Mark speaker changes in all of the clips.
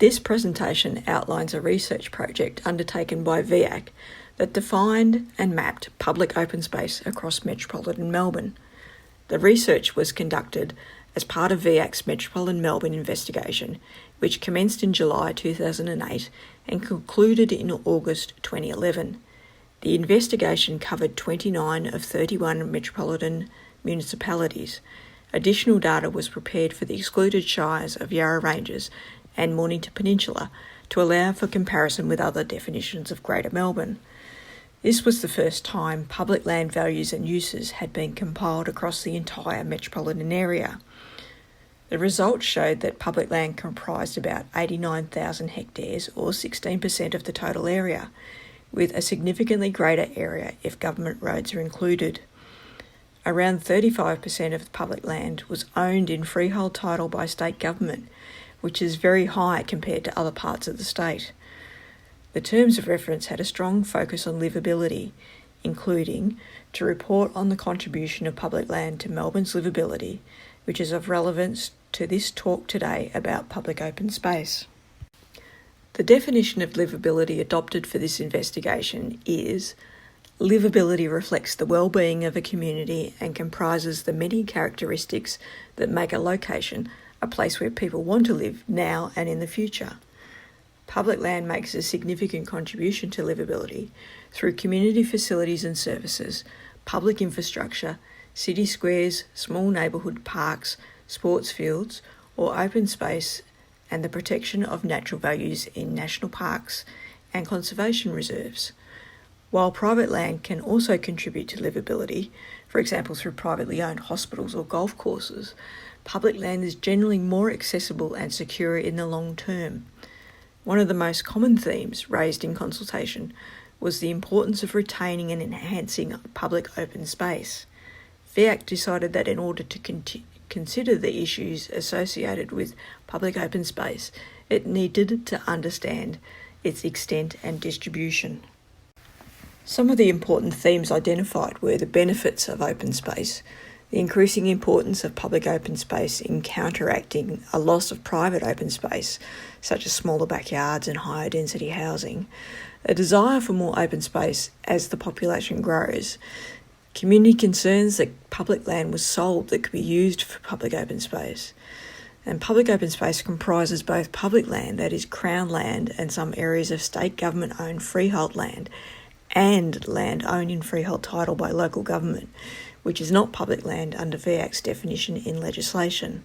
Speaker 1: This presentation outlines a research project undertaken by VIAC that defined and mapped public open space across Metropolitan Melbourne. The research was conducted as part of VIAC's Metropolitan Melbourne Investigation, which commenced in July 2008 and concluded in August 2011. The investigation covered 29 of 31 metropolitan municipalities. Additional data was prepared for the excluded shires of Yarra Ranges and Mornington Peninsula to allow for comparison with other definitions of Greater Melbourne. This was the first time public land values and uses had been compiled across the entire metropolitan area. The results showed that public land comprised about 89,000 hectares or 16% of the total area, with a significantly greater area if government roads are included. Around 35% of the public land was owned in freehold title by state government, which is very high compared to other parts of the state. The terms of reference had a strong focus on livability, including to report on the contribution of public land to Melbourne's livability, which is of relevance to this talk today about public open space. The definition of livability adopted for this investigation is: livability reflects the well-being of a community and comprises the many characteristics that make a location a place where people want to live now and in the future. Public land makes a significant contribution to livability through community facilities and services, public infrastructure, city squares, small neighbourhood parks, sports fields, or open space, and the protection of natural values in national parks and conservation reserves. While private land can also contribute to livability, for example through privately owned hospitals or golf courses, public land is generally more accessible and secure in the long term. One of the most common themes raised in consultation was the importance of retaining and enhancing public open space. VIAC decided that in order to consider the issues associated with public open space, it needed to understand its extent and distribution. Some of the important themes identified were the benefits of open space, the increasing importance of public open space in counteracting a loss of private open space, such as smaller backyards and higher density housing, a desire for more open space as the population grows, community concerns that public land was sold that could be used for public open space. And public open space comprises both public land, that is Crown land, and some areas of state government-owned freehold land, and land owned in freehold title by local government, which is not public land under VIAC's definition in legislation.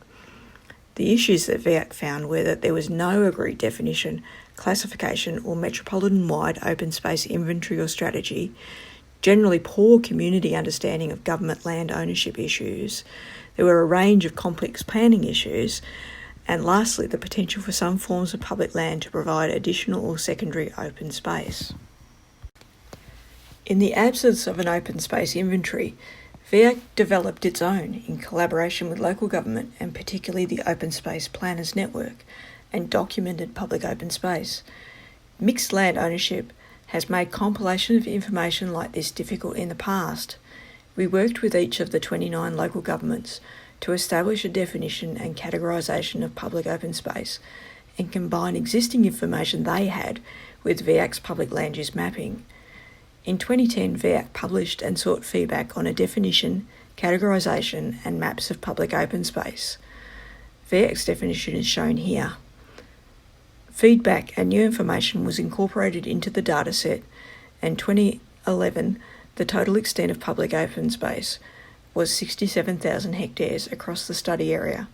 Speaker 1: The issues that VIAC found were that there was no agreed definition, classification, or metropolitan-wide open space inventory or strategy, generally poor community understanding of government land ownership issues. There were a range of complex planning issues, and lastly, the potential for some forms of public land to provide additional or secondary open space. In the absence of an open space inventory, VIAC developed its own in collaboration with local government and particularly the Open Space Planners Network, and documented public open space. Mixed land ownership has made compilation of information like this difficult in the past. We worked with each of the 29 local governments to establish a definition and categorisation of public open space and combine existing information they had with VIAC's public land use mapping. In 2010, VIAC published and sought feedback on a definition, categorisation and maps of public open space. VIAC's definition is shown here. Feedback and new information was incorporated into the dataset, and 2011, the total extent of public open space was 67,000 hectares across the study area,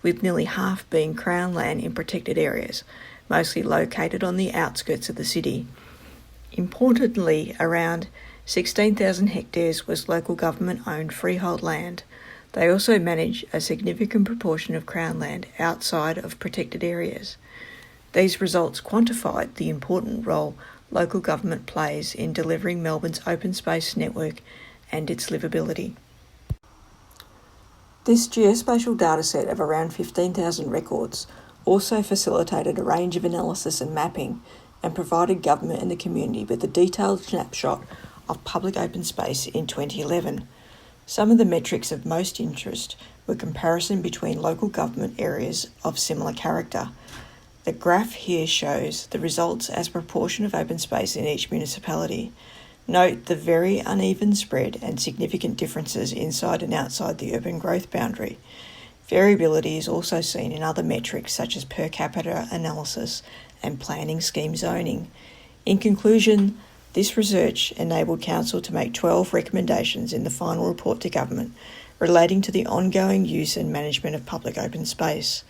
Speaker 1: with nearly half being Crown land in protected areas, mostly located on the outskirts of the city. Importantly, around 16,000 hectares was local government-owned freehold land. They also manage a significant proportion of Crown land outside of protected areas. These results quantified the important role local government plays in delivering Melbourne's open space network and its livability. This geospatial dataset of around 15,000 records also facilitated a range of analysis and mapping and provided government and the community with a detailed snapshot of public open space in 2011. Some of the metrics of most interest were comparison between local government areas of similar character. The graph here shows the results as a proportion of open space in each municipality. Note the very uneven spread and significant differences inside and outside the urban growth boundary. Variability is also seen in other metrics such as per capita analysis and planning scheme zoning. In conclusion, this research enabled Council to make 12 recommendations in the final report to Government relating to the ongoing use and management of public open space.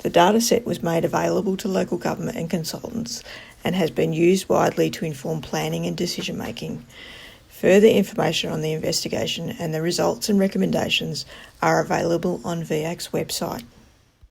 Speaker 1: The dataset was made available to local government and consultants and has been used widely to inform planning and decision making. Further information on the investigation and the results and recommendations are available on VAC's website.